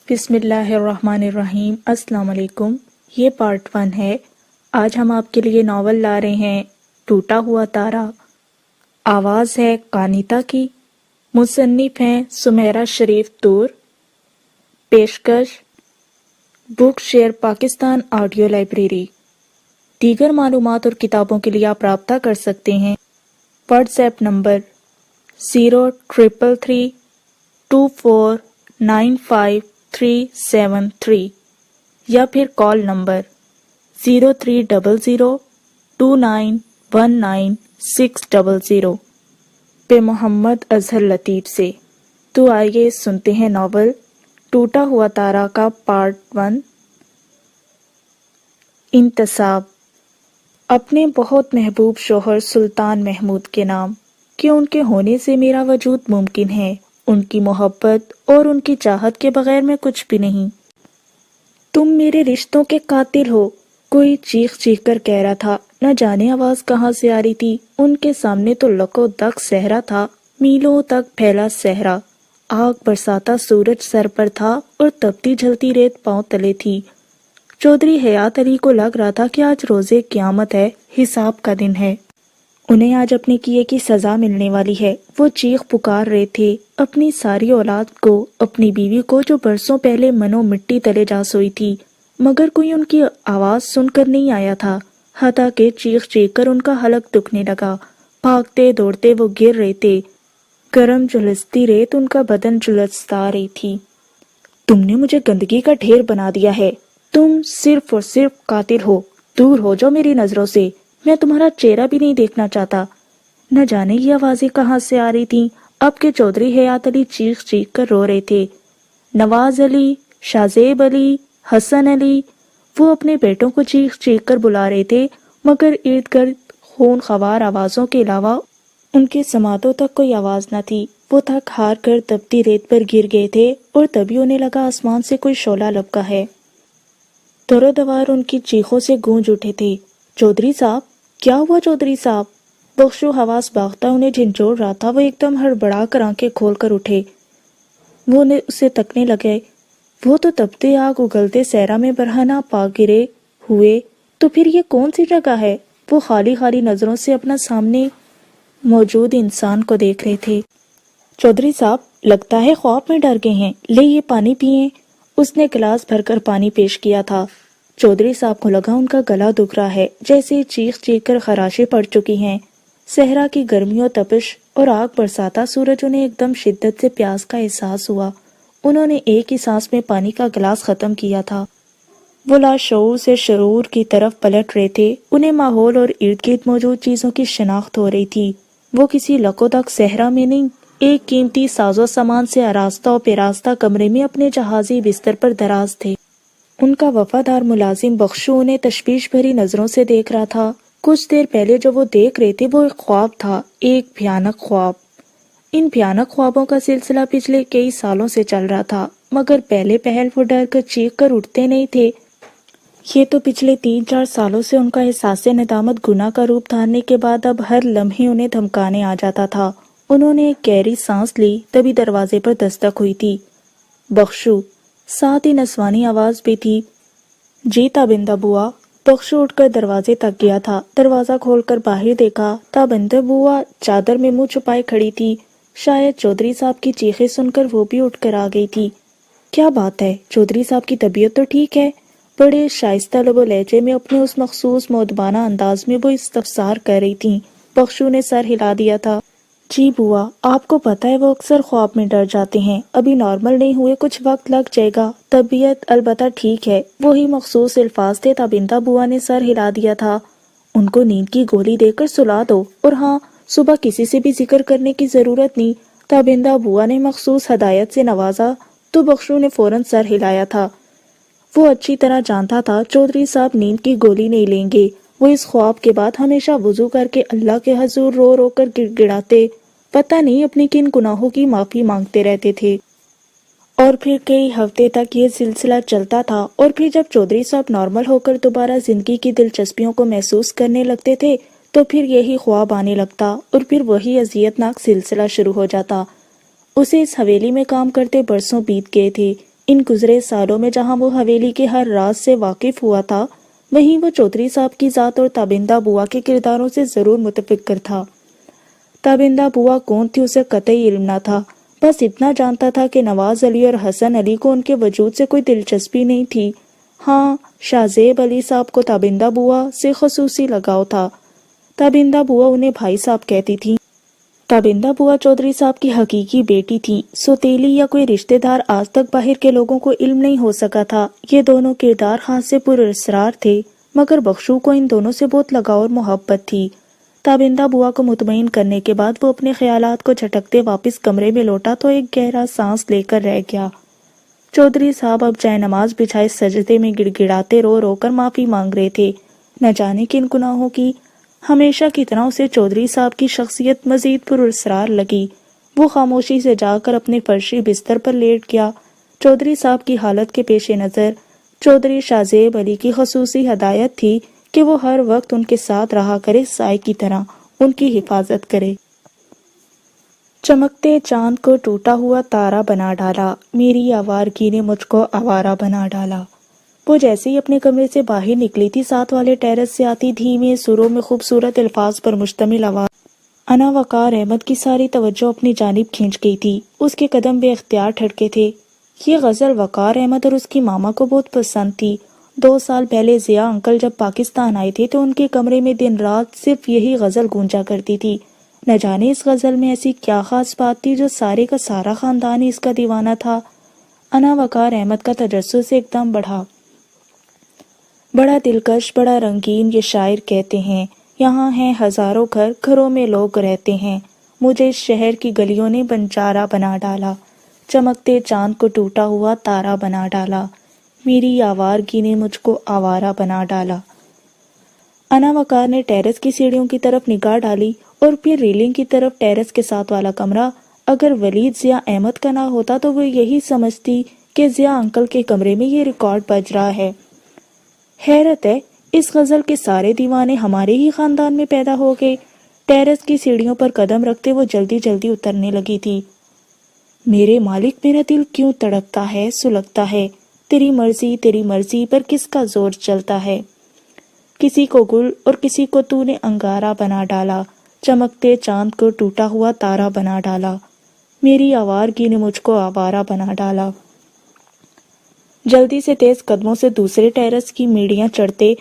بسم اللہ الرحمن الرحیم۔ السلام علیکم۔ یہ پارٹ 1 ہے۔ آج ہم آپ کے لیے ناول لا رہے ہیں ٹوٹا ہوا تارا۔ آواز ہے کانیتا کی، مصنف ہیں سمیرہ شریف طور، پیشکش بک شیئر پاکستان آڈیو لائبریری۔ دیگر معلومات اور کتابوں کے لیے آپ رابطہ کر سکتے ہیں۔ واٹس ایپ نمبر 03324955373 یا پھر کال نمبر 0300291960 پہ محمد اظہر لطیف سے۔ تو آئیے سنتے ہیں ناول ٹوٹا ہوا تارا کا پارٹ 1۔ انتصاب۔ اپنے بہت محبوب شوہر سلطان محمود کے نام کہ ان کے ہونے سے میرا وجود ممکن ہے، ان کی محبت اور ان کی چاہت کے بغیر میں کچھ بھی نہیں۔ تم میرے رشتوں کے قاتل ہو، کوئی چیخ چیخ کر کہہ رہا تھا۔ نہ جانے آواز کہاں سے آ رہی تھی۔ ان کے سامنے تو لکو دک صحرا تھا، میلوں تک پھیلا صحرا۔ آگ برساتا سورج سر پر تھا اور تپتی جھلتی ریت پاؤں تلے تھی۔ چودھری حیات علی کو لگ رہا تھا کہ آج روزے قیامت ہے، حساب کا دن ہے۔ انہیں آج اپنے کیے کی سزا ملنے والی ہے۔ وہ چیخ پکار رہے تھے اپنی ساری اولاد کو، اپنی بیوی کو جو برسوں پہلے منو مٹی تلے جا سوئی تھی، مگر کوئی ان کی آواز سن کر نہیں آیا تھا۔ حتیٰ کہ چیخ چیخ کر ان کا حلق دکھنے لگا۔ بھاگتے دوڑتے وہ گر رہے تھے، گرم جھلستی ریت ان کا بدن جھلستا رہی تھی۔ تم نے مجھے گندگی کا ڈھیر بنا دیا ہے، تم صرف اور صرف قاتل ہو، دور ہو جاؤ میری نظروں سے، میں تمہارا چہرہ بھی نہیں دیکھنا چاہتا۔ نہ جانے یہ آوازیں کہاں سے آ رہی تھیں۔ اب کے چودھری حیات علی چیخ چیخ کر رو رہے تھے۔ نواز علی، شاہزیب علی، حسن علی، وہ اپنے بیٹوں کو چیخ چیخ کر بلا رہے تھے، مگر ارد گرد خون خوار آوازوں کے علاوہ ان کے سماعتوں تک کوئی آواز نہ تھی۔ وہ تھک ہار کر تپتی ریت پر گر گئے تھے اور تبھی انہیں لگا آسمان سے کوئی شعلہ لپکا ہے۔ دور و دوار ان کی چیخوں سے گونج اٹھے تھے۔ چودھری صاحب، کیا ہوا چودھری صاحب؟ بخشو حواس باختہ انہیں جھنجھوڑ رہا تھا۔ وہ ایک دم ہڑبڑا کر آنکھیں کھول کر اٹھے۔ وہ اسے تکنے لگے۔ وہ تو تپتے آگ اگلتے صحرا میں برہنہ پا گرے ہوئے، تو پھر یہ کون سی جگہ ہے؟ وہ خالی خالی نظروں سے اپنا سامنے موجود انسان کو دیکھ رہے تھے۔ چودھری صاحب، لگتا ہے خواب میں ڈر گئے ہیں، لے یہ پانی پئیں۔ اس نے گلاس بھر کر پانی پیش کیا تھا۔ چودھری صاحب کو لگا ان کا گلا دکھ رہا ہے، جیسے چیخ چیخ کر خراشیں پڑ چکی ہیں۔ صحرا کی گرمی و تپش اور آگ برساتا سورج انہیں ایک دم شدت سے پیاس کا احساس ہوا۔ انہوں نے ایک ہی سانس میں پانی کا گلاس ختم کیا تھا۔ وہ لاشعور سے شعور کی طرف پلٹ رہے تھے۔ انہیں ماحول اور ارد گرد موجود چیزوں کی شناخت ہو رہی تھی۔ وہ کسی لکودک صحرا میں نہیں، ایک قیمتی ساز و سامان سے آراستہ و پیراستہ کمرے میں اپنے جہازی بستر پر دراز تھے۔ ان کا وفادار ملازم بخشو انہیں تشویش بھری نظروں سے دیکھ رہا تھا۔ کچھ دیر پہلے جو وہ دیکھ رہے تھے وہ ایک خواب تھا، ایک بھیانک خواب۔ ان بھیانک خوابوں کا سلسلہ پچھلے کئی سالوں سے چل رہا تھا، مگر پہلے پہل وہ ڈر کر چیخ کر اٹھتے نہیں تھے۔ یہ تو پچھلے 3-4 سالوں سے ان کا احساس ندامت گناہ کا روپ دھارنے کے بعد اب ہر لمحے انہیں دھمکانے آ جاتا تھا۔ انہوں نے ایک گہری سانس لی، تبھی دروازے پر دستک ہوئی تھی۔ بخشو، ساتھ ہی نسوانی آواز بھی تھی۔ جی تابندہ بوا۔ بخشو اٹھ کر دروازے تک گیا تھا۔ دروازہ کھول کر باہر دیکھا، تابندہ بوا چادر میں منہ چھپائے کھڑی تھی۔ شاید چودھری صاحب کی چیخیں سن کر وہ بھی اٹھ کر آ گئی تھی۔ کیا بات ہے، چودھری صاحب کی طبیعت تو ٹھیک ہے؟ بڑے شائستہ لب و لہجے میں اپنے اس مخصوص مؤدبانہ انداز میں وہ استفسار کر رہی تھیں۔ بخشو نے سر ہلا دیا تھا۔ جی بوا، آپ کو پتہ ہے وہ اکثر خواب میں ڈر جاتے ہیں، ابھی نارمل نہیں ہوئے، کچھ وقت لگ جائے گا، طبیعت البتہ ٹھیک ہے۔ وہی مخصوص الفاظ تھے۔ تابندہ بوا نے سر ہلا دیا تھا۔ ان کو نیند کی گولی دے کر سلا دو، اور ہاں، صبح کسی سے بھی ذکر کرنے کی ضرورت نہیں۔ تابندہ بوا نے مخصوص ہدایت سے نوازا تو بخشو نے فوراً سر ہلایا تھا۔ وہ اچھی طرح جانتا تھا چودھری صاحب نیند کی گولی نہیں لیں گے۔ وہ اس خواب کے بعد ہمیشہ وضو کر کے اللہ کے حضور رو رو کر گڑ گڑاتے، پتہ نہیں اپنی کن گناہوں کی معافی مانگتے رہتے تھے۔ اور پھر کئی ہفتے تک یہ سلسلہ چلتا تھا، اور پھر جب چودھری صاحب نارمل ہو کر دوبارہ زندگی کی دلچسپیوں کو محسوس کرنے لگتے تھے تو پھر یہی خواب آنے لگتا، اور پھر وہی اذیت ناک سلسلہ شروع ہو جاتا۔ اسے اس حویلی میں کام کرتے برسوں بیت گئے تھے۔ ان گزرے سالوں میں جہاں وہ حویلی کے ہر راز سے واقف ہوا تھا، وہیں وہ چودھری صاحب کی ذات اور تابندہ بوا کے کرداروں سے ضرور متفکر تھا۔ تابندہ بوا کون تھی اسے قطعی علم نہ تھا، بس اتنا جانتا تھا کہ نواز علی اور حسن علی کو ان کے وجود سے کوئی دلچسپی نہیں تھی۔ ہاں، شاہ زیب علی صاحب کو تابندہ بوا سے خصوصی لگاؤ تھا۔ تابندہ بوا انہیں بھائی صاحب کہتی تھی۔ تابندہ بوا چودھری صاحب کی حقیقی بیٹی تھی۔ سوتیلی یا کوئی رشتہ دار آج تک باہر کے لوگوں کو علم نہیں ہو سکا تھا۔ یہ دونوں کردار خاص سے پر اسرار تھے، مگر بخشو کو ان دونوں سے بہت لگاؤ اور محبت تھی۔ تابندہ بوا کو مطمئن کرنے کے بعد وہ اپنے خیالات کو جھٹکتے واپس کمرے میں لوٹا تو ایک گہرا سانس لے کر رہ گیا۔ چودھری صاحب اب جائے نماز بچھائے سجدے میں گڑ گڑاتے رو رو کر معافی مانگ رہے تھے۔ نہ جانے کن گناہوں کی۔ ہمیشہ کی طرح اسے چودھری صاحب کی شخصیت مزید پر اسرار لگی۔ وہ خاموشی سے جا کر اپنے فرشی بستر پر لیٹ گیا۔ چودھری صاحب کی حالت کے پیش نظر چودھری شاہ زیب علی کی خصوصی ہدایت تھی کہ وہ ہر وقت ان کے ساتھ رہا کرے، سائے کی طرح ان کی حفاظت کرے۔ چمکتے چاند کو ٹوٹا ہوا تارا بنا ڈالا، میری آوارگی نے مجھ کو آوارہ بنا ڈالا۔ وہ جیسے ہی اپنے کمرے سے باہر نکلی تھی، ساتھ والے ٹیرس سے آتی دھیمے سروں میں خوبصورت الفاظ پر مشتمل آواز انا وقار احمد کی ساری توجہ اپنی جانب کھینچ گئی تھی۔ اس کے قدم بے اختیار ٹھڑکے تھے۔ یہ غزل وقار احمد اور اس کی ماما کو بہت پسند تھی۔ 2 سال پہلے ضیاء انکل جب پاکستان آئے تھے تو ان کے کمرے میں دن رات صرف یہی غزل گونجا کرتی تھی۔ نہ جانے اس غزل میں ایسی کیا خاص بات تھی جو سارے کا سارا خاندان ہی اس کا دیوانہ تھا۔ انا وقار احمد کا تجسس ایک دم بڑھا۔ بڑا دلکش، بڑا رنگین، یہ شاعر کہتے ہیں، یہاں ہیں ہزاروں گھر، گھروں میں لوگ رہتے ہیں، مجھے اس شہر کی گلیوں نے بنجارہ بنا ڈالا، چمکتے چاند کو ٹوٹا ہوا تارا بنا ڈالا، میری آوارگی نے مجھ کو آوارہ بنا ڈالا۔ انا وقار نے ٹیرس کی سیڑھیوں کی طرف نگاہ ڈالی اور پھر ریلنگ کی طرف۔ ٹیرس کے ساتھ والا کمرہ اگر ولید ضیاء احمد کا نہ ہوتا تو وہ یہی سمجھتی کہ ضیاء انکل کے کمرے میں یہ ریکارڈ بج رہا ہے۔ حیرت ہے، اس غزل کے سارے دیوانے ہمارے ہی خاندان میں پیدا ہو گئے۔ ٹیرس کی سیڑھیوں پر قدم رکھتے وہ جلدی جلدی اترنے لگی تھی۔ میرے مالک، میرا دل کیوں تڑپتا ہے، سلگتا ہے، تیری مرضی پر کس کا زور چلتا ہے، کسی کو گل اور کسی کو تو نے انگارہ بنا ڈالا، چمکتے چاند کو ٹوٹا ہوا تارا بنا ڈالا، میری آوارگی نے مجھ کو آوارہ بنا ڈالا۔ جلدی سے تیز قدموں سے دوسرے ٹیرس کی میڑیاں چڑھتے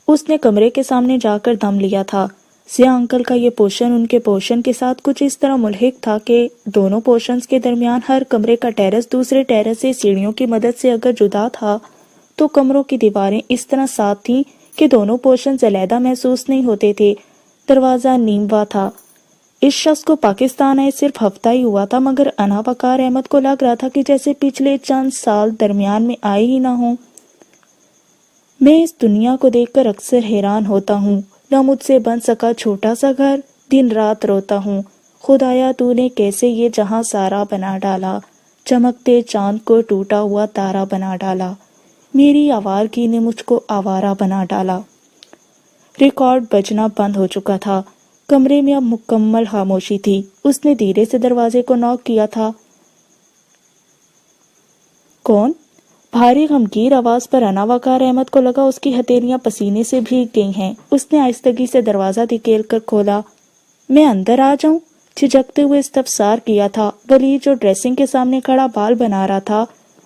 اس نے کمرے کے سامنے جا کر دم لیا تھا۔ ضیاء انکل کا یہ پوشن ان کے پوشن کے ساتھ کچھ اس طرح ملحق تھا کہ دونوں پوشنز کے درمیان ہر کمرے کا ٹیرس دوسرے ٹیرس سے سیڑھیوں کی مدد سے اگر جدا تھا تو کمروں کی دیواریں اس طرح ساتھ تھیں کہ دونوں پوشنز علیحدہ محسوس نہیں ہوتے تھے۔ دروازہ نیموا تھا۔ اس شخص کو پاکستان آئے صرف ہفتہ ہی ہوا تھا، مگر انا وقار احمد کو لگ رہا تھا کہ جیسے پچھلے چند سال درمیان میں آئے ہی نہ ہوں۔ میں اس دنیا کو دیکھ کر اکثر حیران ہوتا ہوں، نہ مجھ سے بن سکا چھوٹا سا گھر، دن رات روتا ہوں، خدایا تو نے کیسے یہ جہاں سارا بنا ڈالا، چمکتے چاند کو ٹوٹا ہوا تارا بنا ڈالا، میری آوارگی نے مجھ کو آوارہ بنا ڈالا۔ ریکارڈ بجنا بند ہو چکا تھا۔ کمرے میں اب مکمل خاموشی تھی۔ اس نے دھیرے سے دروازے کو نوک کیا تھا۔ کون؟ بھاری غمگین آواز پر انا وقار احمد کو لگا اس کی ہتھیلیاں پسینے سے بھیگ گئی ہیں۔ اس نے آہستگی سے دروازہ دھکیل کر کھولا۔ میں اندر آ جاؤں؟ جھجکتے ہوئے استفسار کیا تھا۔ ولید جو ڈریسنگ کے سامنے کھڑا بال بنا رہا تھا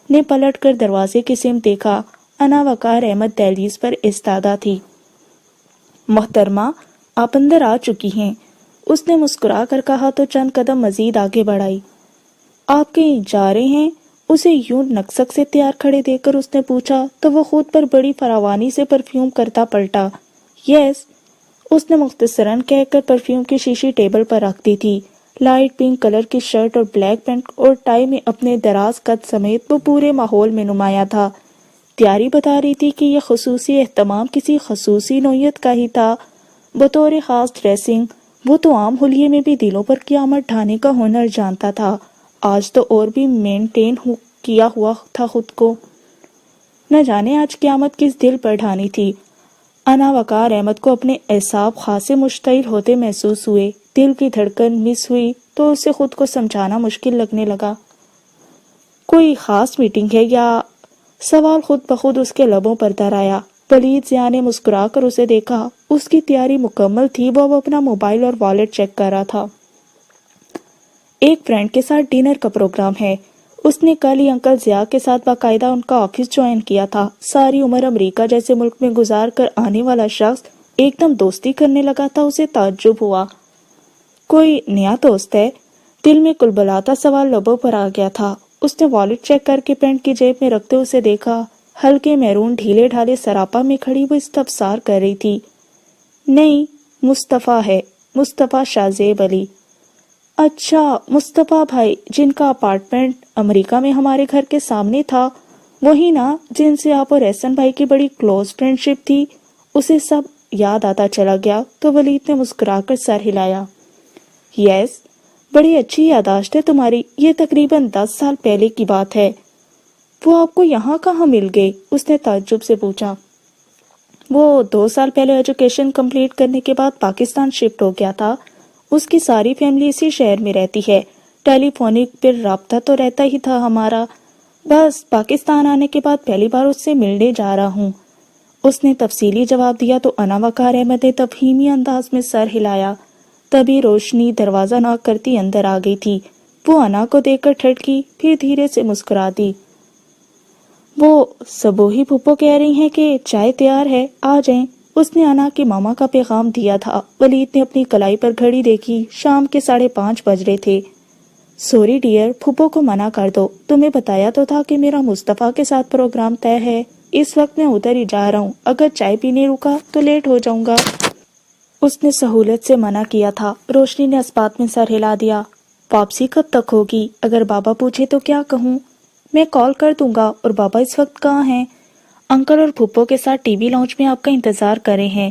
نے پلٹ کر دروازے کی سمت دیکھا۔ انا وقار احمد دہلیز پر ایستادہ تھی۔ محترمہ، آپ اندر آ چکی ہیں، اس نے مسکرا کر کہا تو چند قدم مزید آگے بڑھائی۔ آپ کہیں جا رہے ہیں؟ اسے یوں نکسک سے تیار کھڑے دیکھ کر اس نے پوچھا تو وہ خود پر بڑی فراوانی سے پرفیوم کرتا پلٹا۔ یس، اس نے مختصراً کہہ کر پرفیوم کی شیشی ٹیبل پر رکھ دی تھی۔ لائٹ پنک کلر کی شرٹ اور بلیک پینٹ اور ٹائی میں اپنے دراز قد سمیت وہ پورے ماحول میں نمایاں تھا۔ تیاری بتا رہی تھی کہ یہ خصوصی اہتمام کسی خصوصی نوعیت کا ہی تھا۔ بطور خاص ڈریسنگ وہ تو عام حلیے میں بھی دلوں پر قیامت ڈھانے کا ہنر جانتا تھا، آج تو اور بھی مینٹین کیا ہوا تھا خود کو۔ نہ جانے آج قیامت کس دل پر ڈھانی تھی۔ انا وقار احمد کو اپنے اعصاب خاصے مشتعل ہوتے محسوس ہوئے۔ دل کی دھڑکن مس ہوئی تو اسے خود کو سمجھانا مشکل لگنے لگا۔ کوئی خاص میٹنگ ہے یا؟ سوال خود بخود اس کے لبوں پر در آیا۔ ولید ضیاء نے مسکرا کر اسے دیکھا۔ اس کی تیاری مکمل تھی، وہ اپنا موبائل اور والیٹ چیک کر رہا تھا۔ ایک فرینڈ کے ساتھ ڈنر کا پروگرام ہے۔ اس نے کل ہی انکل ضیاء کے ساتھ باقاعدہ ان کا آفس جوائن کیا تھا۔ ساری عمر امریکہ جیسے ملک میں گزار کر آنے والا شخص ایک دم دوستی کرنے لگا تھا۔ اسے تعجب ہوا۔ کوئی نیا دوست ہے؟ دل میں کلبلاتا سوال لبوں پر آ گیا تھا۔ اس نے والیٹ چیک کر کے پینٹ کی جیب میں رکھتے اسے دیکھا۔ ہلکے میرون ڈھیلے ڈھالے سراپا میں کھڑی وہ استفسار کر رہی تھی۔ نہیں، مصطفیٰ ہے، مصطفیٰ شاہ زیب علی۔ اچھا، مصطفیٰ بھائی جن کا اپارٹمنٹ امریکہ میں ہمارے گھر کے سامنے تھا، وہی نا جن سے آپ اور احسن بھائی کی بڑی کلوز فرینڈ شپ تھی؟ اسے سب یاد آتا چلا گیا تو ولید نے مسکرا کر سر ہلایا۔ یس، بڑی اچھی یادداشت ہے تمہاری، یہ تقریباً 10 سال پہلے کی بات ہے۔ وہ آپ کو یہاں کہاں مل گئے؟ اس نے تعجب سے پوچھا۔ وہ 2 سال پہلے ایجوکیشن کمپلیٹ کرنے کے بعد پاکستان شفٹ ہو گیا تھا۔ اس کی ساری فیملی اسی شہر میں رہتی ہے۔ ٹیلی فونک پر رابطہ تو رہتا ہی تھا ہمارا۔ بس پاکستان آنے کے بعد پہلی بار اس سے ملنے جا رہا ہوں۔ اس نے تفصیلی جواب دیا تو انا وقار احمد نے تفہیمی انداز میں سر ہلایا۔ تبھی روشنی دروازہ ناک کرتی اندر آ گئی تھی۔ وہ انا کو دیکھ کر ٹھٹکی، پھر دھیرے سے مسکرا دی۔ وہ سبوہی پھپھو کہہ رہی ہیں کہ چائے تیار ہے، آ جائیں۔ اس نے انا کے ماما کا پیغام دیا تھا۔ ولید نے اپنی کلائی پر گھڑی دیکھی، شام کے 5:30 بج رہے تھے۔ سوری ڈیئر، پھپھو کو منع کر دو، تمہیں بتایا تو تھا کہ میرا مصطفیٰ کے ساتھ پروگرام طے ہے۔ اس وقت میں ادھر ہی جا رہا ہوں، اگر چائے پینے رکا تو لیٹ ہو جاؤں گا۔ اس نے سہولت سے منع کیا تھا۔ روشنی نے اس بات میں سر ہلا دیا۔ واپسی کب تک ہوگی؟ اگر بابا پوچھے تو کیا کہوں؟ میں کال کر دوں گا۔ اور بابا اس وقت کہاں ہیں؟ انکل اور پھپھو کے ساتھ ٹی وی لاؤنج میں آپ کا انتظار کر رہے ہیں۔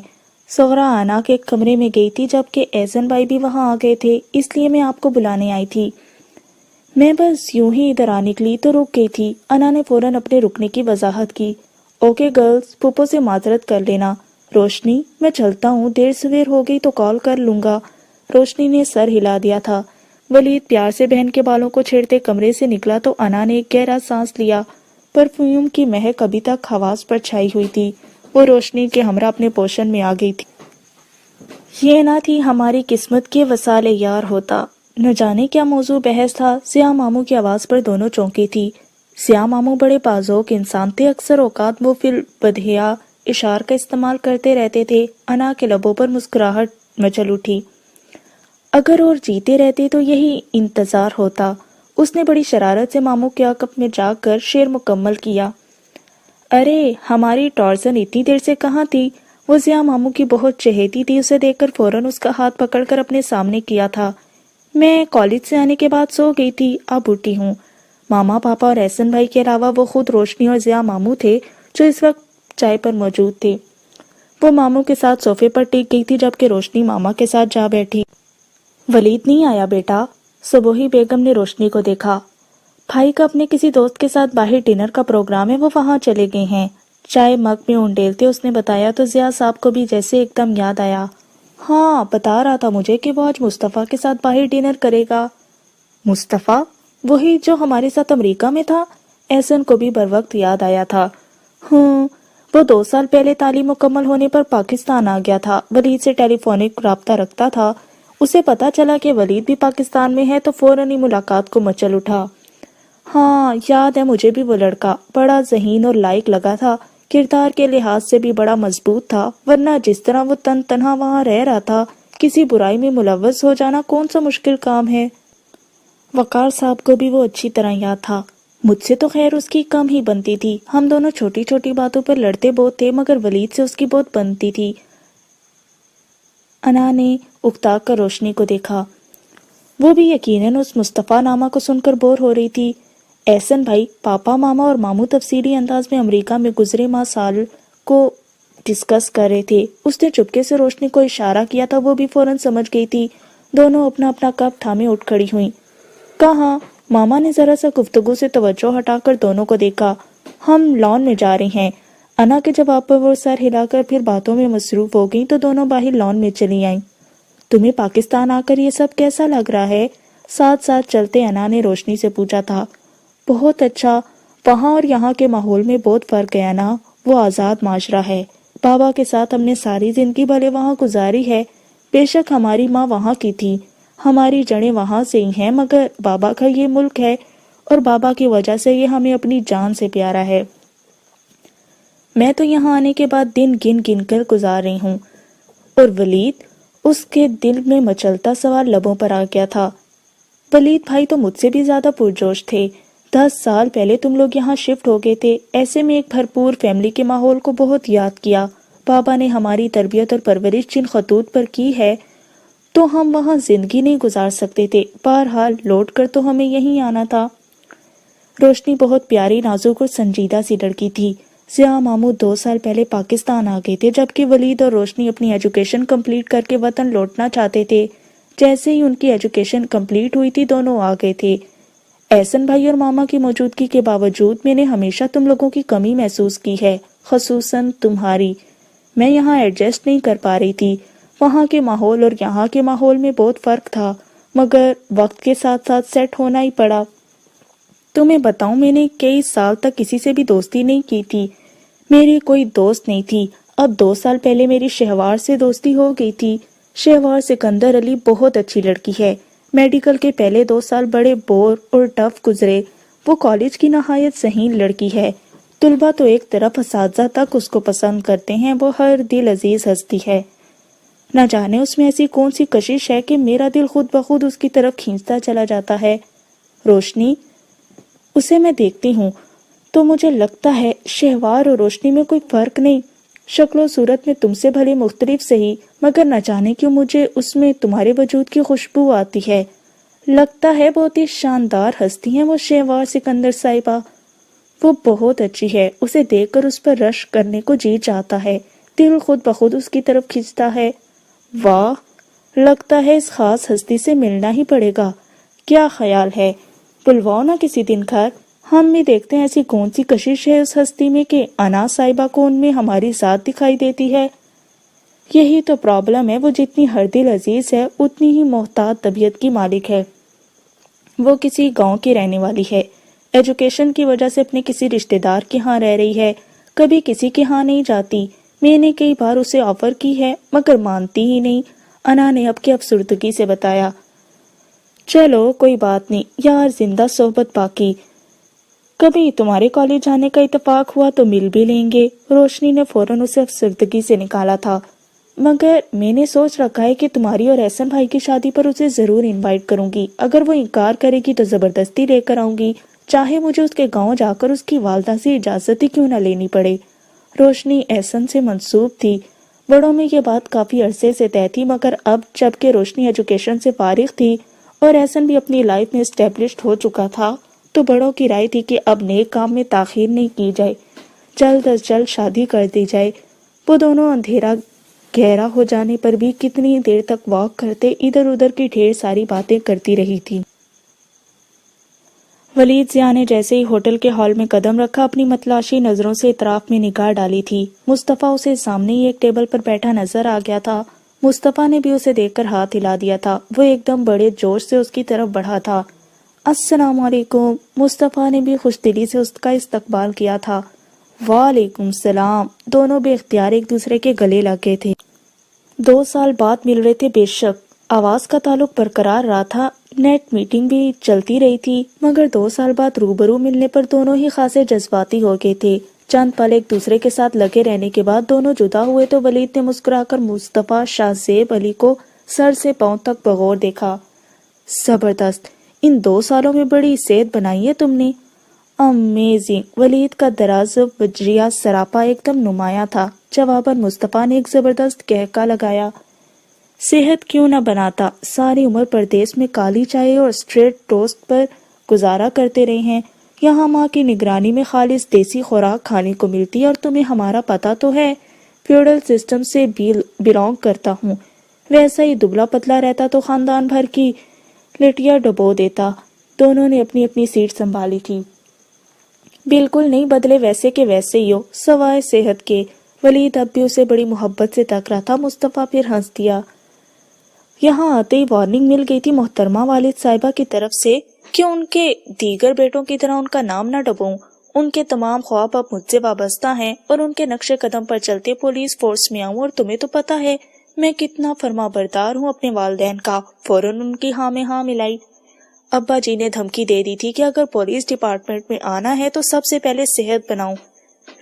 سغرا انا کے کمرے میں گئی تھی جبکہ احسن بھائی بھی وہاں آ گئے تھے، اس لیے میں آپ کو بلانے آئی تھی۔ میں بس یوں ہی ادھر آ نکلی تو رک گئی تھی۔ انا نے فوراً اپنے رکنے کی وضاحت کی۔ اوکے گرلز، پھپھو سے معذرت کر لینا۔ روشنی، میں چلتا ہوں، دیر سویر ہو گئی تو کال کر لوں گا۔ روشنی نے سر ہلا دیا تھا۔ ولید پیار سے بہن کے بالوں کو چھیڑتے کمرے سے نکلا تو انا نے ایک گہرا سانس لیا۔ پرفیوم کی مہک ابھی تک حواس پر چھائی ہوئی تھی۔ وہ روشنی کے ہمراہ اپنے پوشن میں آ گئی تھی۔ یہ نہ تھی ہماری قسمت کے وصال یار ہوتا۔ نہ جانے کیا موضوع بحث تھا۔ ضیاء ماموں کی آواز پر دونوں چونکی تھی۔ ضیاء ماموں بڑے بازوق انسان تھے، اکثر اوقات وہ فی البدیہہ اشار کا استعمال کرتے رہتے تھے۔ انا کے لبوں پر مسکراہٹ مچل اٹھی۔ اگر اور جیتے رہتے تو یہی انتظار ہوتا۔ اس نے بڑی شرارت سے ماموں کے عقب میں جا کر شعر مکمل کیا۔ ارے ہماری ٹارزن اتنی دیر سے کہاں تھی؟ وہ ضیاء ماموں کی بہت چہیتی تھی، اسے دیکھ کر فوراً اس کا ہاتھ پکڑ کر اپنے سامنے کیا تھا۔ میں کالج سے آنے کے بعد سو گئی تھی، اب اٹھی ہوں۔ ماما پاپا اور احسن بھائی کے علاوہ وہ خود روشنی اور ضیاء ماموں تھے جو اس وقت چائے پر موجود تھے۔ وہ ماموں کے ساتھ صوفے پر ٹک گئی تھی جبکہ روشنی ماما کے ساتھ جا بیٹھی۔ ولید نہیں آیا بیٹا؟ سبوہی بیگم نے روشنی کو دیکھا۔ بھائی کا اپنے کسی دوست کے ساتھ باہر ڈنر کا پروگرام ہے، وہ وہاں چلے گئے ہیں۔ چائے مگ میں اونڈیلتے اس نے بتایا تو ضیاء صاحب کو بھی جیسے ایک دم یاد آیا۔ ہاں، بتا رہا تھا مجھے کہ وہ آج مصطفیٰ کے ساتھ باہر ڈنر کرے گا۔ مصطفیٰ؟ وہی جو ہمارے ساتھ امریکہ میں تھا؟ احسن کو بھی بروقت یاد آیا تھا۔ وہ 2 سال پہلے تعلیم مکمل ہونے پر پاکستان آ گیا تھا۔ ولید سے ٹیلی فونک رابطہ رکھتا تھا۔ اسے پتا چلا کہ ولید بھی پاکستان میں ہے تو فوراً ہی ملاقات کو مچل اٹھا۔ ہاں یاد ہے مجھے بھی، وہ لڑکا بڑا ذہین اور لائق لگا تھا، کردار کے لحاظ سے بھی بڑا مضبوط تھا، ورنہ جس طرح وہ تنہا وہاں رہ رہا تھا، کسی برائی میں ملوث ہو جانا کون سا مشکل کام ہے۔ وقار صاحب کو بھی وہ اچھی طرح یاد تھا۔ مجھ سے تو خیر اس کی کم ہی بنتی تھی، ہم دونوں چھوٹی چھوٹی باتوں پر لڑتے بہت تھے، مگر ولید سے اس کی بہت بنتی تھی۔ انا نے اکتا کر روشنی کو دیکھا۔ وہ بھی یقیناً اس مصطفیٰ نامہ کو سن کر بور ہو رہی تھی۔ احسن بھائی، پاپا، ماما اور ماموں تفصیلی انداز میں امریکہ میں گزرے ماہ سال کو ڈسکس کر رہے تھے۔ اس نے چپکے سے روشنی کو اشارہ کیا تھا، وہ بھی فوراً سمجھ گئی تھی۔ دونوں اپنا اپنا کپ تھامے اٹھ کھڑی ہوئیں۔ کہاں؟ ماما نے ذرا سا گفتگو سے توجہ ہٹا کر دونوں کو دیکھا۔ ہم لان میں جا رہے ہیں۔ انا کے جواب پر وہ سر ہلا کر پھر باتوں میں مصروف ہو گئیں تو دونوں باہر لان میں چلی آئیں۔ تمہیں پاکستان آ کر یہ سب کیسا لگ رہا ہے؟ ساتھ ساتھ چلتے انا نے روشنی سے پوچھا تھا۔ بہت اچھا، وہاں اور یہاں کے ماحول میں بہت فرق ہے نا، وہ آزاد معاشرہ ہے۔ بابا کے ساتھ ہم نے ساری زندگی بھلے وہاں گزاری ہے، بے شک ہماری ماں وہاں کی تھی، ہماری جڑیں وہاں سے ہی ہیں، مگر بابا کا یہ ملک ہے اور بابا کی وجہ سے یہ ہمیں اپنی جان سے پیارا ہے۔ میں تو یہاں آنے کے بعد دن گن گن کر گزار رہی ہوں۔ اور ولید، اس کے دل میں مچلتا سوال لبوں پر آ گیا تھا۔ ولید بھائی تو مجھ سے بھی زیادہ پرجوش تھے۔ 10 سال پہلے تم لوگ یہاں شفٹ ہو گئے تھے، ایسے میں ایک بھرپور فیملی کے ماحول کو بہت یاد کیا۔ بابا نے ہماری تربیت اور پرورش جن خطوط پر کی ہے تو ہم وہاں زندگی نہیں گزار سکتے تھے، بہرحال لوٹ کر تو ہمیں یہیں آنا تھا۔ روشنی بہت پیاری، نازک اور سنجیدہ سی لڑکی تھی۔ ضیاء ماموں 2 سال پہلے پاکستان آ گئے تھے، جبکہ ولید اور روشنی اپنی ایجوکیشن کمپلیٹ کر کے وطن لوٹنا چاہتے تھے۔ جیسے ہی ان کی ایجوکیشن کمپلیٹ ہوئی تھی دونوں آ گئے تھے۔ احسن بھائی اور ماما کی موجودگی کے باوجود میں نے ہمیشہ تم لوگوں کی کمی محسوس کی ہے، خصوصاً تمہاری۔ میں یہاں ایڈجسٹ نہیں کر پا رہی تھی۔ وہاں کے ماحول اور یہاں کے ماحول میں بہت فرق تھا، مگر وقت کے ساتھ ساتھ سیٹ ہونا ہی پڑا۔ تمہیں بتاؤں، میں نے کئی سال تک کسی سے بھی دوستی نہیں کی تھی، میری کوئی دوست نہیں تھی۔ اب 2 سال پہلے میری شہوار سے دوستی ہو گئی تھی۔ شہوار سکندر علی بہت اچھی لڑکی ہے۔ میڈیکل کے پہلے 2 سال بڑے بور اور ٹف گزرے۔ وہ کالج کی نہایت ذہین لڑکی ہے۔ طلبہ تو ایک طرف، اساتذہ تک اس کو پسند کرتے ہیں، وہ ہر دل عزیز ہستی ہے۔ نہ جانے اس میں ایسی کون سی کشش ہے کہ میرا دل خود بخود اس کی طرف کھینچتا چلا جاتا ہے۔ روشنی، اسے میں دیکھتی ہوں تو مجھے لگتا ہے شہوار اور روشنی میں کوئی فرق نہیں۔ شکل و صورت میں تم سے بھلے مختلف صحیح، مگر نہ جانے کیوں مجھے اس میں تمہارے وجود کی خوشبو آتی ہے۔ لگتا ہے بہت ہی شاندار ہستی ہیں وہ شہوار سکندر صاحبہ۔ وہ بہت اچھی ہے، اسے دیکھ کر اس پر رشک کرنے کو جی چاہتا ہے، دل خود بخود اس کی طرف کھینچتا ہے۔ واہ، لگتا ہے اس خاص ہستی سے ملنا ہی پڑے گا۔ کیا خیال ہے، بلواؤ نا کسی دن گھر، ہم بھی دیکھتے ہیں ایسی کون سی کشش ہے اس ہستی میں کہ انا صاحبہ کو ان میں ہماری ذات دکھائی دیتی ہے۔ یہی تو پرابلم ہے، وہ جتنی ہر دل عزیز ہے اتنی ہی محتاط طبیعت کی مالک ہے۔ وہ کسی گاؤں کی رہنے والی ہے، ایجوکیشن کی وجہ سے اپنے کسی رشتہ دار کے ہاں رہ رہی ہے، کبھی کسی کے ہاں نہیں جاتی۔ میں نے کئی بار اسے آفر کی ہے مگر مانتی ہی نہیں، انا نے اب کی افسردگی سے بتایا۔ چلو کوئی بات نہیں یار، زندہ صحبت باقی، کبھی تمہارے کالج جانے کا اتفاق ہوا تو مل بھی لیں گے۔ روشنی نے فوراً اسے افسردگی سے نکالا تھا۔ مگر میں نے سوچ رکھا ہے کہ تمہاری اور احسن بھائی کی شادی پر اسے ضرور انوائٹ کروں گی، اگر وہ انکار کرے گی تو زبردستی لے کر آؤں گی، چاہے مجھے اس کے گاؤں جا کر اس کی والدہ سے اجازت ہی کیوں نہ لینی پڑے۔ روشنی احسن سے منسوب تھی، بڑوں میں یہ بات کافی عرصے سے طے تھی، مگر اب جب کہ روشنی ایجوکیشن سے فارغ تھی اور احسن بھی اپنی لائف میں اسٹیبلشڈ ہو چکا تھا تو بڑوں کی رائے تھی کہ اب نیک کام میں تاخیر نہیں کی جائے، جلد از جلد شادی کر دی جائے۔ وہ دونوں اندھیرا گہرا ہو جانے پر بھی کتنی دیر تک واک کرتے، ادھر ادھر کی ڈھیر ساری باتیں کرتی رہی تھی۔ ولید ضیاء نے جیسے ہی ہوٹل کے ہال میں قدم رکھا اپنی متلاشی نظروں سے اطراف میں نگاہ ڈالی تھی۔ مصطفیٰ اسے سامنے ہی ایک ٹیبل پر بیٹھا نظر آ گیا تھا۔ مصطفیٰ نے بھی اسے دیکھ کر ہاتھ ہلا دیا تھا، وہ ایک دم بڑے جوش سے اس کی طرف بڑھا تھا۔ السلام علیکم، مصطفیٰ نے بھی خوش دلی سے اس کا استقبال کیا تھا۔ وعلیکم السلام، دونوں بے اختیار ایک دوسرے کے گلے لگ گئے تھے۔ 2 سال بعد مل رہے تھے، بے شک آواز کا تعلق برقرار رہا تھا، نیٹ میٹنگ بھی چلتی رہی تھی، مگر 2 سال بعد روبرو ملنے پر دونوں ہی خاصے جذباتی ہو گئے تھے۔ چند پل ایک دوسرے کے ساتھ لگے رہنے کے بعد دونوں جدا ہوئے تو ولید نے مسکرا کر مصطفیٰ شاہ زیب علی کو سر سے پاؤں تک بغور دیکھا۔ زبردست، ان 2 سالوں میں بڑی صحت بنائی ہے تم نے۔ امیزنگ، ولید کا دراز وجریہ سراپا ایک دم نمایاں تھا۔ جواباً مصطفیٰ نے ایک زبردست کہکا لگایا۔ صحت کیوں نہ بناتا، ساری عمر پردیس میں کالی چائے اور اسٹریٹ ٹوسٹ پر گزارا کرتے رہے ہیں، یہاں ماں کی نگرانی میں خالص دیسی خوراک کھانے کو ملتی ہے، اور تمہیں ہمارا پتہ تو ہے، فیوڈل سسٹم سے بیلونگ کرتا ہوں، ویسا ہی دبلا پتلا رہتا تو خاندان بھر کی لٹیا ڈبو دیتا۔ دونوں نے اپنی اپنی سیٹ سنبھالی تھی۔ بالکل نہیں بدلے، ویسے کے ویسے ہی ہو، سوائے صحت کے۔ ولید اب بھی اسے بڑی محبت سے تک رہا تھا۔ مصطفیٰ پھر ہنس دیا۔ یہاں آتے ہی وارننگ مل گئی تھی محترمہ والد صاحبہ کی طرف سے کہ ان کے دیگر بیٹوں کی طرح ان کا نام نہ ڈبوں۔ ان کے تمام خواب اب مجھ سے وابستہ ہیں اور ان کے نقش قدم پر چلتے پولیس فورس میں آؤں، اور تمہیں تو پتہ ہے میں کتنا فرما بردار ہوں اپنے والدین کا۔ فوراً ان کی ہاں میں ہاں ملائی۔ ابا جی نے دھمکی دے دی تھی کہ اگر پولیس ڈپارٹمنٹ میں آنا ہے تو سب سے پہلے صحت بناؤں،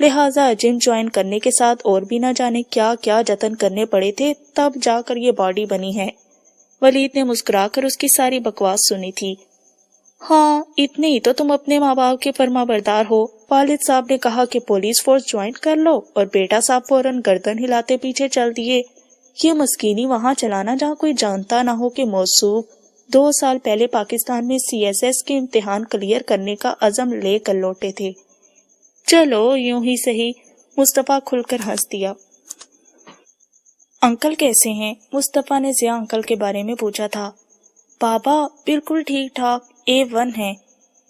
لہٰذا جم جوائن کرنے کے ساتھ اور بھی نہ جانے کیا کیا جتن کرنے پڑے تھے، تب جا کر یہ باڈی بنی ہے۔ ولید نے مسکرا کر اس کی ساری بکواس سنی تھی۔ ہاں، اتنے ہی تو تم اپنے ماں باپ کے فرما بردار ہو۔ والد صاحب نے کہا کہ پولیس فورس جوائن کر لو اور بیٹا صاحب فوراً گردن ہلاتے پیچھے چل دیے۔ یہ مسکینی وہاں چلانا جہاں کوئی جانتا نہ ہو کہ موصوف 2 سال پہلے پاکستان میں CSS کے امتحان کلیئر کرنے کا عزم لے کر لوٹے تھے۔ چلو یوں ہی صحیح، مصطفیٰ کھل کر ہنس دیا۔ انکل کیسے ہیں؟ مصطفیٰ نے ضیاء انکل کے بارے میں پوچھا تھا۔ بابا بالکل ٹھیک ٹھاک، A1 ہے۔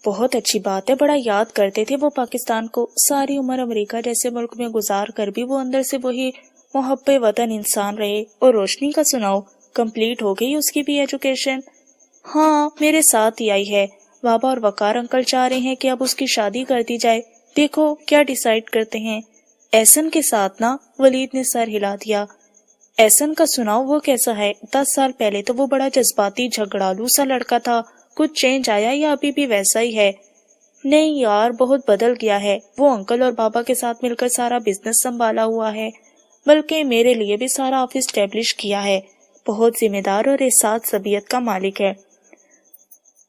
بہت اچھی بات ہے، بڑا یاد کرتے تھے وہ پاکستان کو۔ ساری عمر امریکہ جیسے ملک میں گزار کر بھی وہ اندر سے وہی محب وطن انسان رہے۔ اور روشنی کا سناؤ، کمپلیٹ ہو گئی اس کی بھی ایجوکیشن؟ ہاں، میرے ساتھ ہی آئی ہے۔ بابا اور وقار انکل چاہ رہے ہیں کہ اب اس کی شادی کر دی جائے، دیکھو کیا ڈیسائیڈ کرتے ہیں۔ احسن کے ساتھ نا؟ ولید نے سر ہلا دیا۔ احسن کا سناؤ، وہ کیسا ہے؟ 10 سال پہلے تو وہ بڑا جذباتی جھگڑالو سا لڑکا تھا، کچھ چینج آیا یا ابھی بھی ویسا ہی ہے؟ نہیں یار، بہت بدل گیا ہے۔ وہ انکل اور بابا کے ساتھ مل کر سارا بزنس سنبھالا ہوا ہے، بلکہ میرے لیے بھی سارا آفس اسٹیبلش کیا ہے۔ بہت ذمہ دار اور احساس طبیعت کا مالک ہے۔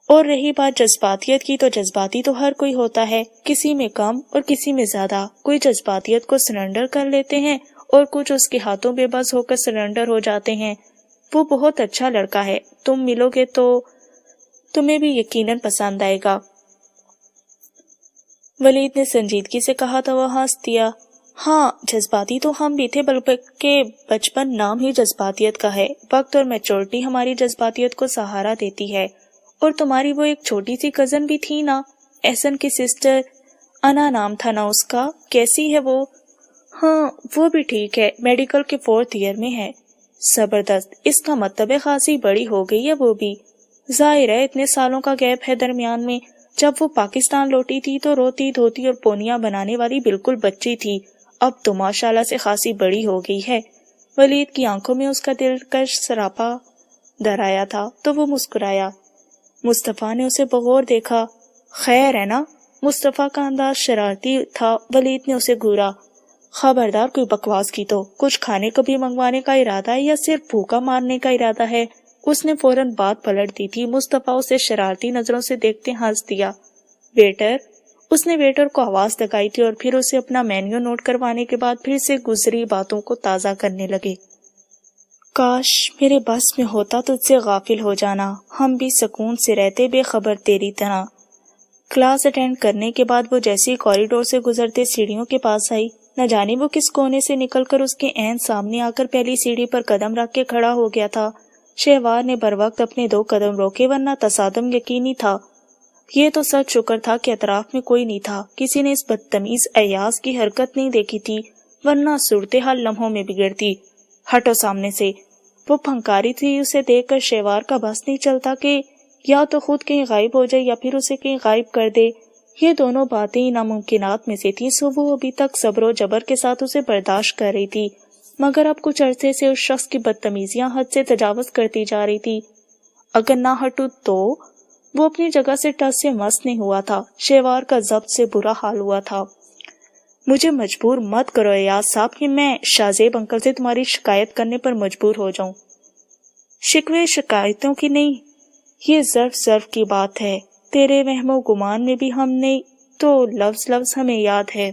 اور رہی بات جذباتیت کی، تو جذباتی تو ہر کوئی ہوتا ہے، کسی میں کم اور کسی میں زیادہ۔ کوئی جذباتیت کو سرنڈر کر لیتے ہیں اور کچھ اس کے ہاتھوں بے بس ہو کر سرنڈر ہو جاتے ہیں۔ وہ بہت اچھا لڑکا ہے، تم ملو گے تو تمہیں بھی یقیناً پسند آئے گا۔ ولید نے سنجیدگی سے کہا تو وہ ہنس دیا۔ ہاں، جذباتی تو ہم بھی تھے، بلکہ بچپن نام ہی جذباتیت کا ہے۔ وقت اور میچورٹی ہماری جذباتیت کو سہارا دیتی ہے۔ اور تمہاری وہ ایک چھوٹی سی کزن بھی تھی نا، احسن کی سسٹر، انا نام تھا نا اس کا، کیسی ہے وہ؟ ہاں، وہ بھی ٹھیک ہے، میڈیکل کے 4th ایئر میں ہے۔ زبردست، اس کا مطلب ہے خاصی بڑی ہو گئی ہے وہ بھی۔ ظاہر ہے اتنے سالوں کا گیپ ہے درمیان میں۔ جب وہ پاکستان لوٹی تھی تو روتی دھوتی اور پونیاں بنانے والی بالکل بچی تھی، اب تو ماشاءاللہ سے خاصی بڑی ہو گئی ہے۔ ولید کی آنکھوں میں اس کا دلکش سراپا درایا تھا تو وہ مسکرایا۔ مصطفیٰ نے اسے بغور دیکھا۔ خیر ہے نا؟ مصطفیٰ کا انداز شرارتی تھا۔ ولید نے اسے گھورا۔ خبردار کوئی بکواس کی تو، کچھ کھانے کو بھی منگوانے کا ارادہ ہے یا صرف بھوکا مارنے کا ارادہ ہے؟ اس نے فوراً بات پلٹ دی تھی۔ مصطفیٰ اسے شرارتی نظروں سے دیکھتے ہنس دیا۔ ویٹر؟ اس نے ویٹر کو آواز لگائی تھی اور پھر اسے اپنا مینیو نوٹ کروانے کے بعد پھر سے گزری باتوں کو تازہ کرنے لگے۔ کاش میرے بس میں ہوتا تجھ سے غافل ہو جانا، ہم بھی سکون سے رہتے بے خبر تیری طرح۔ کلاس اٹینڈ کرنے کے بعد وہ جیسے کوریڈور سے گزرتے سیڑھیوں کے پاس آئی، نہ جانے وہ کس کونے سے نکل کر اس کے عین سامنے آ کر پہلی سیڑھی پر قدم رکھ کے کھڑا ہو گیا تھا۔ شہوار نے بر وقت اپنے 2 قدم روکے، ورنہ تصادم یقینی تھا۔ یہ تو سچ شکر تھا کہ اطراف میں کوئی نہیں تھا، کسی نے اس بدتمیز ایاز کی حرکت نہیں دیکھی تھی، ورنہ صورتحال لمحوں میں بگڑتی۔ ہٹو سامنے سے، وہ پھنکاری تھی۔ اسے دیکھ کر شہوار کا بس نہیں چلتا کہ یا تو خود کہیں غائب ہو جائے یا پھر اسے کہیں غائب کر دے۔ یہ دونوں باتیں ہی ناممکنات میں سے تھیں، سو وہ ابھی تک صبر و جبر کے ساتھ اسے برداشت کر رہی تھی، مگر اب کچھ عرصے سے اس شخص کی بدتمیزیاں حد سے تجاوز کرتی جا رہی تھی۔ اگر نہ ہٹو تو؟ وہ اپنی جگہ سے ٹس سے مس نہیں ہوا تھا۔ شہوار کا ضبط سے برا حال ہوا تھا۔ مجھے مجبور مت کرو ایاز صاحب کہ میں شاذیب انکل سے تمہاری شکایت کرنے پر مجبور ہو جاؤں۔ شکوے شکایتوں کی نہیں، یہ ظرف کی بات ہے۔ تیرے وہم و گمان میں بھی ہم نے تو لفظ ہمیں یاد ہے۔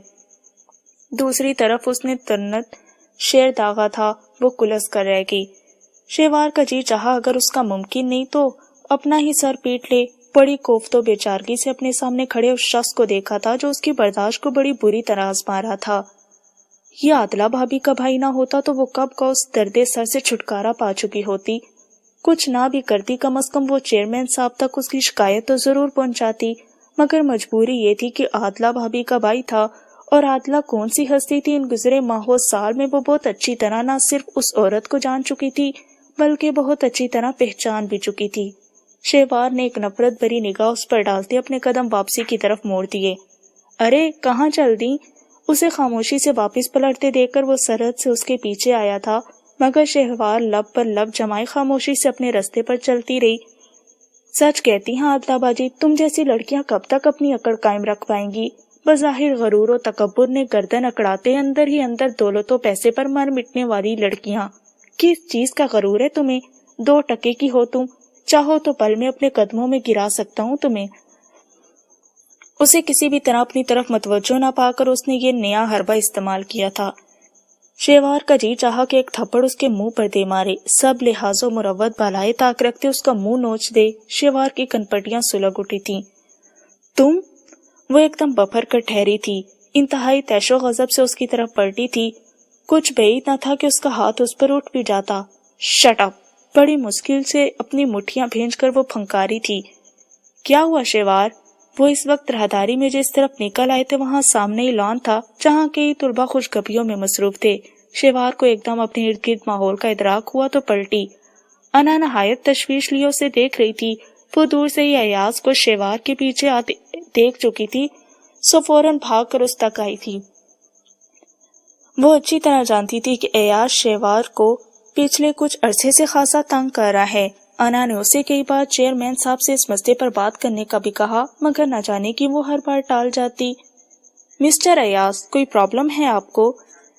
دوسری طرف اس نے ترنت شیر داغا تھا، وہ کلس کر رہ گئی۔ شہوار کا جی چاہا اگر اس کا ممکن نہیں تو اپنا ہی سر پیٹ لے۔ بڑی کوفت و بیچارگی سے اپنے سامنے کھڑے اس شخص کو دیکھا تھا جو اس کی برداشت کو بڑی بری طرح آزما رہا تھا۔ یہ عادلہ بھابی کا بھائی نہ ہوتا تو وہ کب کا اس درد سر سے چھٹکارا پا چکی ہوتی۔ کچھ نہ بھی کرتی، کم از کم وہ چیئرمین صاحب تک اس کی شکایت تو ضرور پہنچاتی، مگر مجبوری یہ تھی کہ عادلہ بھابی کا بھائی تھا، اور عادلہ کون سی ہستی تھی؟ ان گزرے ماہ و سال میں وہ بہت اچھی طرح نہ صرف اس عورت کو جان چکی تھی بلکہ بہت اچھی طرح پہچان بھی چکی تھی۔ شہوار نے ایک نفرت بھری نگاہ اس پر ڈالتے اپنے قدم واپسی کی طرف موڑ دیے۔ ارے کہاں چل دی؟ اسے خاموشی سے واپس پلٹتے دیکھ کر وہ سرحد سے اس کے پیچھے آیا تھا، مگر شہوار لب پر لب جمائے خاموشی سے اپنے رستے پر چلتی رہی۔ سچ کہتی ہیں عادلہ باجی، تم جیسی لڑکیاں کب تک اپنی اکڑ قائم رکھ پائیں گی؟ بظاہر غرور و تکبر نے گردن اکڑاتے اندر ہی اندر دولت و پیسے پر مر مٹنے والی لڑکیاں، کس چیز کا غرور ہے تمہیں؟ 2 ٹکے کی ہو تم، چاہو تو پل میں اپنے قدموں میں گرا سکتا ہوں تمہیں۔ اسے کسی بھی طرح اپنی طرف متوجہ نہ پا کر اس نے یہ نیا حربہ استعمال کیا تھا۔ شہوار کا جی چاہا کہ ایک تھپڑ اس کے منہ پر دے مارے، سب لحاظ و مروت بالائے طاق رکھتے اس کا منہ نوچ دے۔ شہوار کی کنپٹیاں سلگ اٹھی تھیں۔ تم؟ وہ ایک دم بپھر کر ٹھہری تھی، انتہائی طیش و غضب سے اس کی طرف پلٹی تھی۔ کچھ بعید نہ تھا کہ اس کا ہاتھ اس پر اٹھ بھی جاتا۔ Shut up! بڑی مشکل سے اپنی مٹھیاں بھینج کر وہ پھنکاری تھی۔ کیا ہوا شہوار؟ وہ اس وقت راہداری میں جس طرف نکل آئے تھے وہاں سامنے ہی لان تھا جہاں کئی طلباء خوشگپیوں میں مصروف تھے۔ شہوار کو ایک دم اپنے ارد گرد ماحول کا ادراک ہوا تو پلٹی۔ انا نہایت تشویش لیے اسے دیکھ رہی تھی۔ وہ دور سے ہی ایاز کو شہوار کے پیچھے آتے دیکھ چکی تھی، سو فوراً بھاگ کر اس تک آئی تھی۔ وہ اچھی طرح جانتی تھی کہ ایاز شہوار کو پچھلے کچھ عرصے سے خاصا تنگ کر رہا ہے۔ انا نے اسے کئی بار چیئرمین صاحب سے اس مسئلے پر بات کرنے کا بھی کہا، مگر نہ جانے کی وہ ہر بار ٹال جاتی۔ مسٹر ایاز، کوئی پرابلم ہے آپ کو؟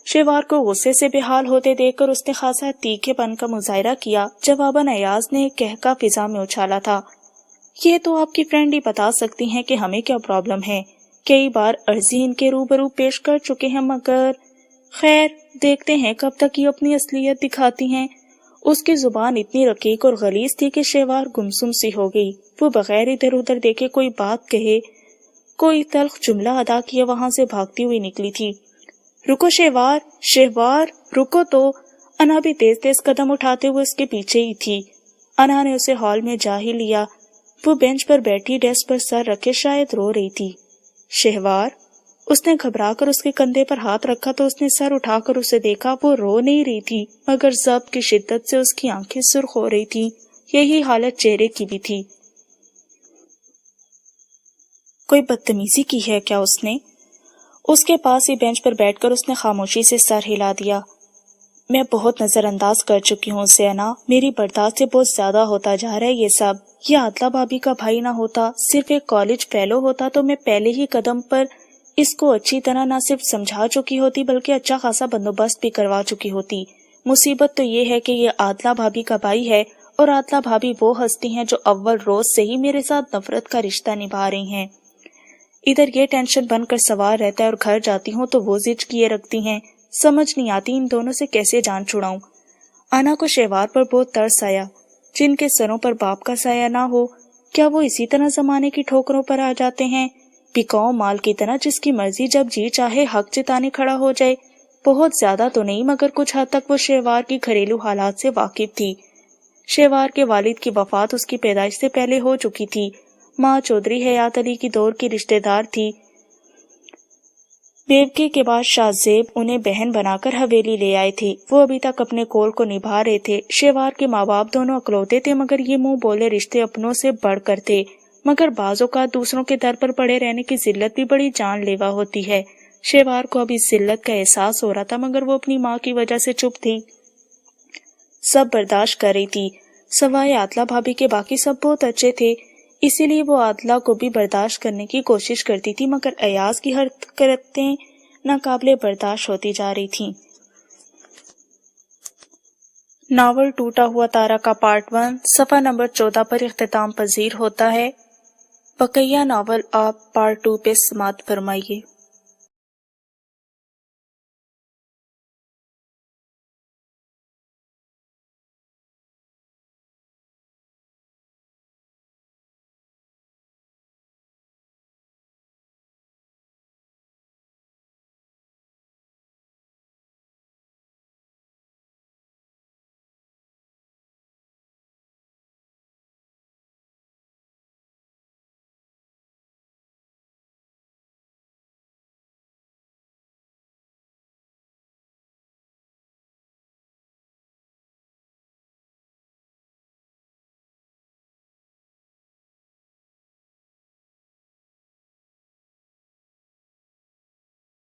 شہوار کو غصے سے بے حال ہوتے دیکھ کر اس نے خاصا تیکھے پن کا مظاہرہ کیا۔ جواباً ایاز نے ایک کہکا فضا میں اچھالا تھا۔ یہ تو آپ کی فرینڈ ہی بتا سکتی ہیں کہ ہمیں کیا پرابلم ہے۔ کئی بار عرضی ان کے روبرو پیش کر چکے ہیں، مگر خیر دیکھتے ہیں کب تک یہ اپنی اصلیت دکھاتی ہیں۔ اس کی زبان اتنی رقیق اور غلیظ تھی کہ شہوار گمسم سی ہو گئی۔ وہ بغیر ادھر ادھر دیکھے کوئی بات کہے، کوئی تلخ جملہ ادا کیے وہاں سے بھاگتی ہوئی نکلی تھی۔ رکو شہوار، شہوار رکو تو! انا بھی تیز تیز قدم اٹھاتے ہوئے اس کے پیچھے ہی تھی۔ انا نے اسے ہال میں جا ہی لیا۔ وہ بینچ پر بیٹھی ڈیسک پر سر رکھے شاید رو رہی تھی۔ شہوار! اس نے گھبرا کر اس کے کندھے پر ہاتھ رکھا تو اس نے سر اٹھا کر اسے دیکھا۔ وہ رو نہیں رہی تھی، مگر ضبط کی شدت سے اس کی آنکھیں سرخ ہو رہی تھی۔ یہی حالت چہرے کی بھی تھی۔ کوئی بدتمیزی کی ہے کیا اس نے؟ اس کے پاس ہی بینچ پر بیٹھ کر اس نے خاموشی سے سر ہلا دیا۔ میں بہت نظر انداز کر چکی ہوں اسے انا، میری برداشت سے بہت زیادہ ہوتا جا رہا ہے یہ سب۔ یہ عادلہ بھابی کا بھائی نہ ہوتا، صرف ایک کالج فیلو ہوتا تو میں پہلے ہی قدم پر اس کو اچھی طرح نہ صرف سمجھا چکی ہوتی بلکہ اچھا خاصا بندوبست بھی کروا چکی ہوتی۔ مصیبت تو یہ ہے کہ یہ عادلہ بھابی کا بھائی ہے، اور عادلہ بھابی وہ ہستی ہیں جو اول روز سے ہی میرے ساتھ نفرت کا رشتہ نبھا رہی ہیں۔ ادھر یہ ٹینشن بن کر سوار رہتا ہے اور گھر جاتی ہوں تو وہ ضد کیے رکھتی ہیں۔ سمجھ نہیں آتی ان دونوں سے کیسے جان چھڑاؤں۔ انا کو شہوار پر بہت ترس آیا۔ جن کے سروں پر باپ کا سایہ نہ ہو، کیا وہ اسی طرح زمانے کی ٹھوکروں پر آ جاتے ہیں؟ بکاؤ مال کی طرح جس کی مرضی جب جی چاہے حق جتانے کھڑا ہو جائے۔ بہت زیادہ تو نہیں، مگر کچھ حد تک وہ شہوار کی گھریلو حالات سے واقف تھی۔ شہوار کے والد کی وفات اس کی پیدائش سے پہلے ہو چکی تھی۔ ماں چودھری حیات علی کی دور کی رشتہ دار تھی۔ بیوقی کے بعد شاہ زیب انہیں بہن بنا کر حویلی لے آئے تھے۔ وہ ابھی تک اپنے کول کو نبھا رہے تھے۔ شہوار کے ماں باپ دونوں اکلوتے تھے، مگر یہ منہ بولے رشتے اپنوں سے بڑھ کر تھے۔ مگر بعض اوقات دوسروں کے در پر پڑے رہنے کی ذلت بھی بڑی جان لیوا ہوتی ہے۔ شہوار کو اب اس ذلت کا احساس ہو رہا تھا، مگر وہ اپنی ماں کی وجہ سے چپ تھی۔ سب برداشت کر رہی تھی، سوائے عادلہ بھابی کے باقی سب بہت اچھے تھے، اسی لیے وہ عادلہ کو بھی برداشت کرنے کی کوشش کرتی تھی، مگر ایاز کی حرکتیں ناقابل برداشت ہوتی جا رہی تھیں۔ ناول ٹوٹا ہوا تارا کا پارٹ 1 صفحہ نمبر 14 پر اختتام پذیر ہوتا ہے۔ بقیہ ناول آپ پارٹ 2 پہ سماعت فرمائیے۔